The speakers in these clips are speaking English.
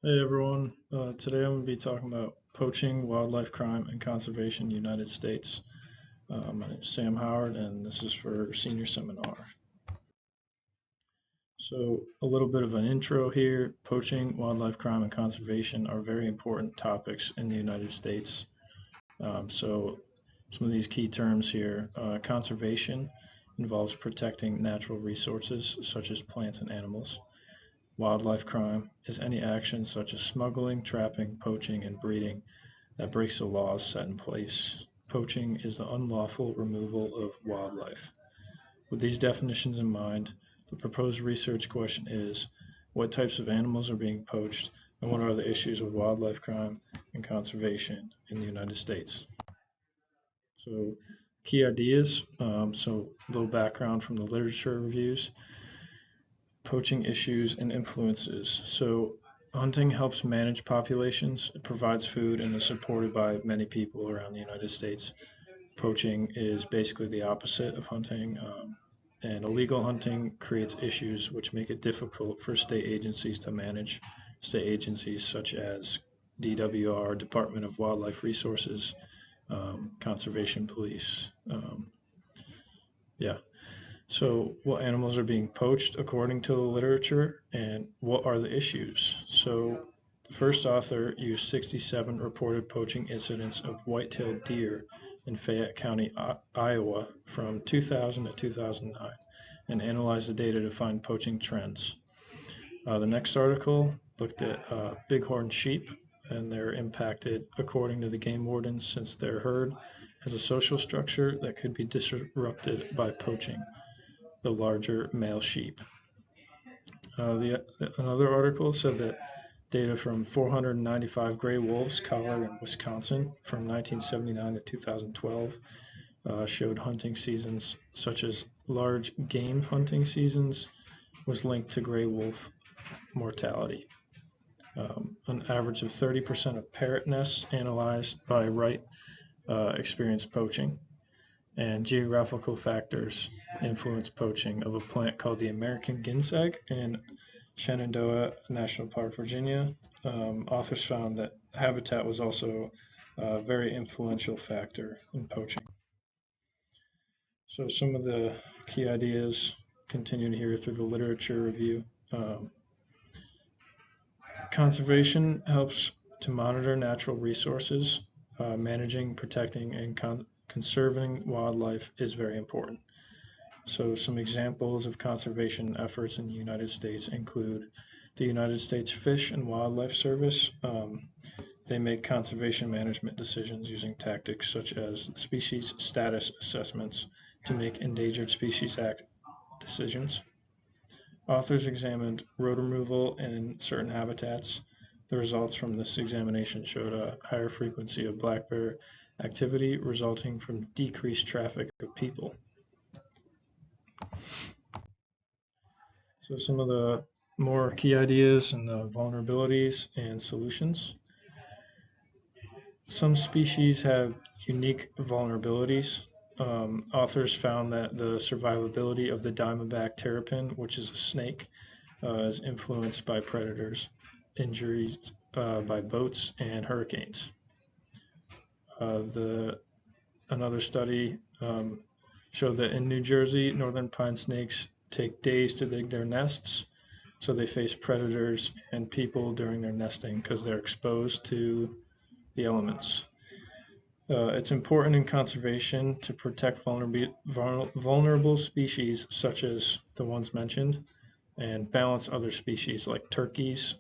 Hey everyone, today I'm going to be talking about poaching, wildlife crime, and conservation in the United States. My name is Sam Howard, and this is for senior seminar. So, a little bit of an intro here. Poaching, wildlife crime, and conservation are very important topics in the United States. So, some of these key terms here. Conservation involves protecting natural resources such as plants and animals. Wildlife crime is any action such as smuggling, trapping, poaching, and breeding that breaks the laws set in place. Poaching is the unlawful removal of wildlife. With these definitions in mind, the proposed research question is, what types of animals are being poached, and what are the issues with wildlife crime and conservation in the United States? So, key ideas. So, a little background from the literature reviews. Poaching issues and influences. So, hunting helps manage populations, it provides food, and is supported by many people around the United States. Poaching is basically the opposite of hunting, and illegal hunting creates issues which make it difficult for state agencies to manage. State agencies such as DWR, Department of Wildlife Resources, Conservation Police. Yeah. So, what animals are being poached according to the literature, and what are the issues? So, the first author used 67 reported poaching incidents of white-tailed deer in Fayette County, Iowa from 2000 to 2009 and analyzed the data to find poaching trends. The next article looked at bighorn sheep, and they're impacted according to the game wardens since their herd has a social structure that could be disrupted by poaching the larger male sheep. Another article said that data from 495 gray wolves collared in Wisconsin from 1979 to 2012 showed hunting seasons such as large game hunting seasons was linked to gray wolf mortality. An average of 30% of parrot nests analyzed by Wright experienced poaching, and geographical factors influence poaching of a plant called the American ginseng in Shenandoah National Park, Virginia. Authors found that habitat was also a very influential factor in poaching. So some of the key ideas continued here through the literature review. Conservation helps to monitor natural resources. Managing, protecting, and conserving wildlife is very important. So some examples of conservation efforts in the United States include the United States Fish and Wildlife Service. They make conservation management decisions using tactics such as species status assessments to make Endangered Species Act decisions. Authors examined road removal in certain habitats. The results from this examination showed a higher frequency of black bear activity resulting from decreased traffic of people. So some of the more key ideas and the vulnerabilities and solutions. Some species have unique vulnerabilities. Authors found that the survivability of the diamondback terrapin, which is a snake, is influenced by predators, injuries by boats, and hurricanes. Another study showed that in New Jersey, northern pine snakes take days to dig their nests, so they face predators and people during their nesting because they're exposed to the elements. It's important in conservation to protect vulnerable species such as the ones mentioned and balance other species like turkeys.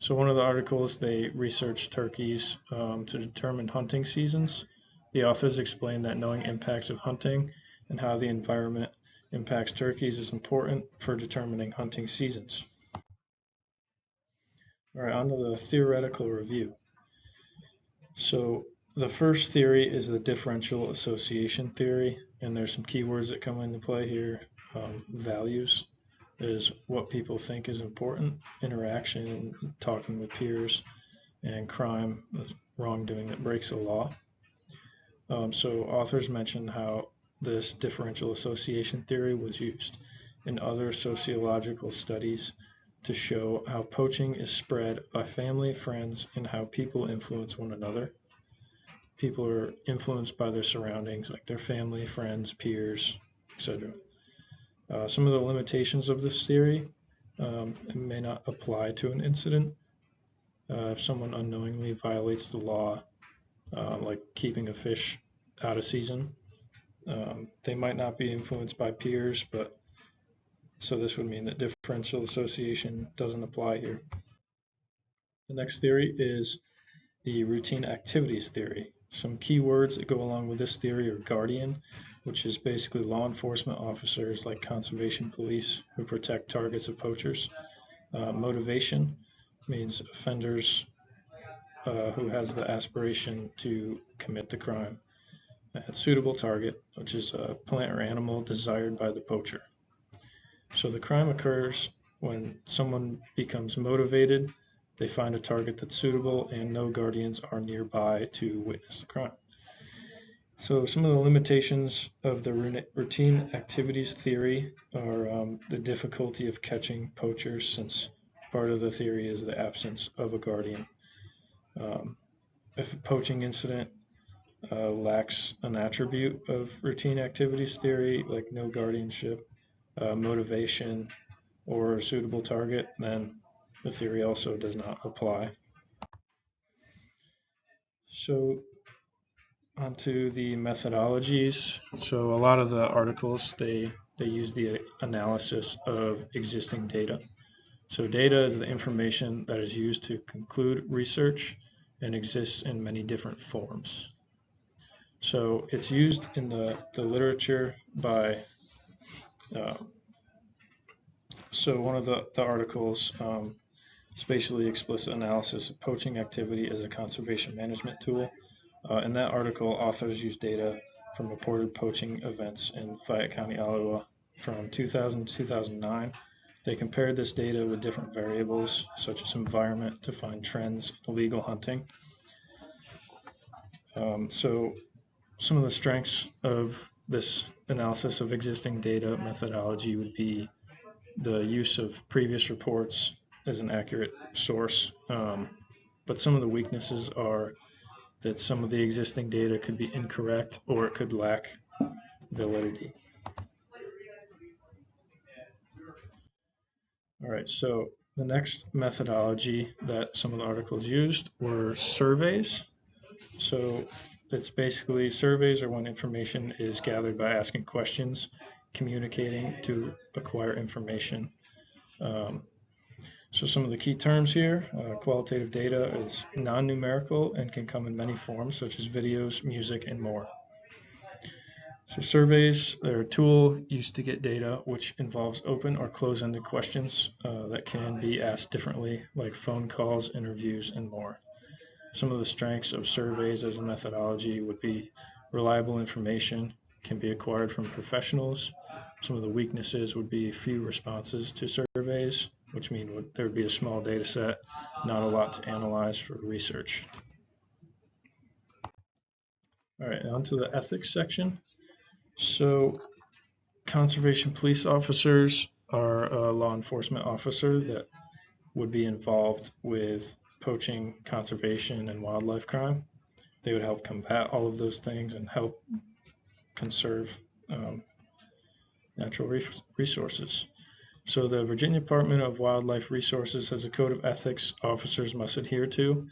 So one of the articles, they researched turkeys to determine hunting seasons. The authors explained that knowing impacts of hunting and how the environment impacts turkeys is important for determining hunting seasons. All right, on to the theoretical review. So the first theory is the differential association theory, and there's some keywords that come into play here. Values is what people think is important, interaction, talking with peers, and crime, wrongdoing that breaks the law. So authors mentioned how this differential association theory was used in other sociological studies to show how poaching is spread by family, friends, and how people influence one another. People are influenced by their surroundings, like their family, friends, peers, etc. Some of the limitations of this theory: it may not apply to an incident. If someone unknowingly violates the law, like keeping a fish out of season, they might not be influenced by peers, but so this would mean that differential association doesn't apply here. The next theory is the routine activities theory. Some key words that go along with this theory are guardian, which is basically law enforcement officers like conservation police who protect targets of poachers. Motivation means offenders who has the aspiration to commit the crime. Suitable target, which is a plant or animal desired by the poacher. So the crime occurs when someone becomes motivated, they find a target that's suitable, and no guardians are nearby to witness the crime. So some of the limitations of the routine activities theory are the difficulty of catching poachers, since part of the theory is the absence of a guardian. If a poaching incident lacks an attribute of routine activities theory, like no guardianship, motivation, or a suitable target, then the theory also does not apply. So onto the methodologies. So a lot of the articles, they use the analysis of existing data. So data is the information that is used to conclude research and exists in many different forms. So it's used in the literature by, so one of the articles, spatially explicit analysis of poaching activity as a conservation management tool. In that article, authors use data from reported poaching events in Fayette County, Iowa from 2000 to 2009. They compared this data with different variables, such as environment, to find trends in illegal hunting. So some of the strengths of this analysis of existing data methodology would be the use of previous reports as an accurate source, but some of the weaknesses are that some of the existing data could be incorrect or it could lack validity. All right, so the next methodology that some of the articles used were surveys. So it's basically surveys are when information is gathered by asking questions, communicating to acquire information. So some of the key terms here, qualitative data is non-numerical and can come in many forms, such as videos, music, and more. So surveys, they're a tool used to get data which involves open or close-ended questions that can be asked differently, like phone calls, interviews, and more. Some of the strengths of surveys as a methodology would be reliable information, can be acquired from professionals. Some of the weaknesses would be few responses to surveys, which mean there would be a small data set, not a lot to analyze for research. All right, on to the ethics section. So conservation police officers are a law enforcement officer that would be involved with poaching, conservation, and wildlife crime. They would help combat all of those things and help conserve natural resources. So the Virginia Department of Wildlife Resources has a code of ethics officers must adhere to.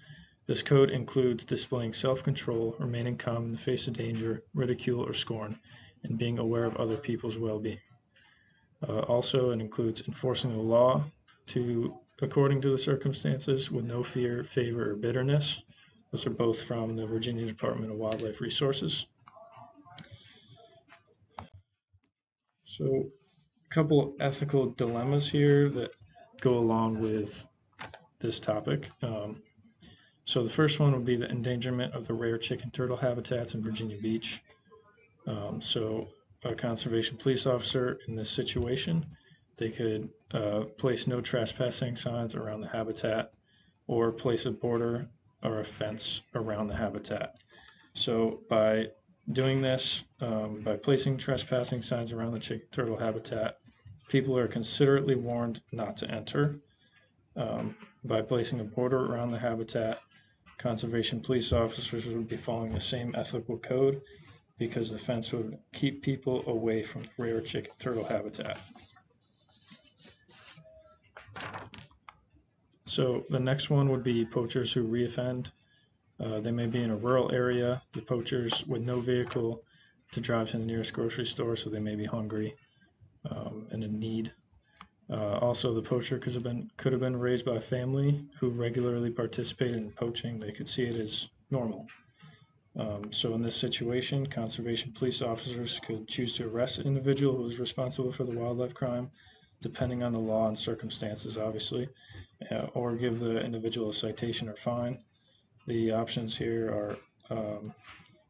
This code includes displaying self-control, remaining calm in the face of danger, ridicule, or scorn, and being aware of other people's well-being. Also, it includes enforcing the law according to the circumstances with no fear, favor, or bitterness. Those are both from the Virginia Department of Wildlife Resources. So a couple ethical dilemmas here that go along with this topic. So the first one would be the endangerment of the rare chicken turtle habitats in Virginia Beach. So a conservation police officer in this situation, they could place no trespassing signs around the habitat or place a border or a fence around the habitat. So by doing this, by placing trespassing signs around the chicken turtle habitat, people are considerately warned not to enter. By placing a border around the habitat, conservation police officers would be following the same ethical code because the fence would keep people away from rare chicken turtle habitat. So the next one would be poachers who reoffend. They may be in a rural area, the poachers with no vehicle to drive to the nearest grocery store, so they may be hungry and in need. Also, the poacher could have been raised by a family who regularly participated in poaching. They could see it as normal. So in this situation, conservation police officers could choose to arrest an individual who is responsible for the wildlife crime, depending on the law and circumstances, obviously, or give the individual a citation or fine. The options here are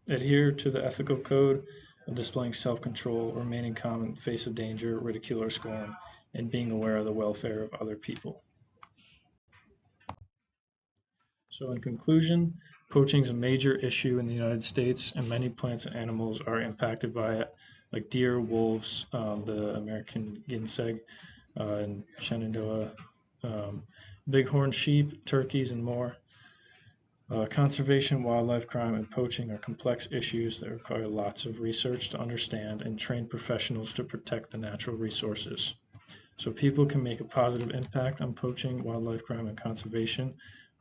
adhere to the ethical code of displaying self-control, remaining calm in face of danger, ridicule, or scorn, and being aware of the welfare of other people. So in conclusion, poaching is a major issue in the United States, and many plants and animals are impacted by it, like deer, wolves, the American ginseng, and Shenandoah, bighorn sheep, turkeys, and more. Conservation, wildlife crime, and poaching are complex issues that require lots of research to understand and train professionals to protect the natural resources. So people can make a positive impact on poaching, wildlife crime, and conservation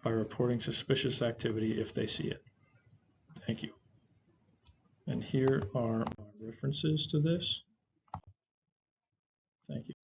by reporting suspicious activity if they see it. Thank you. And here are my references to this. Thank you.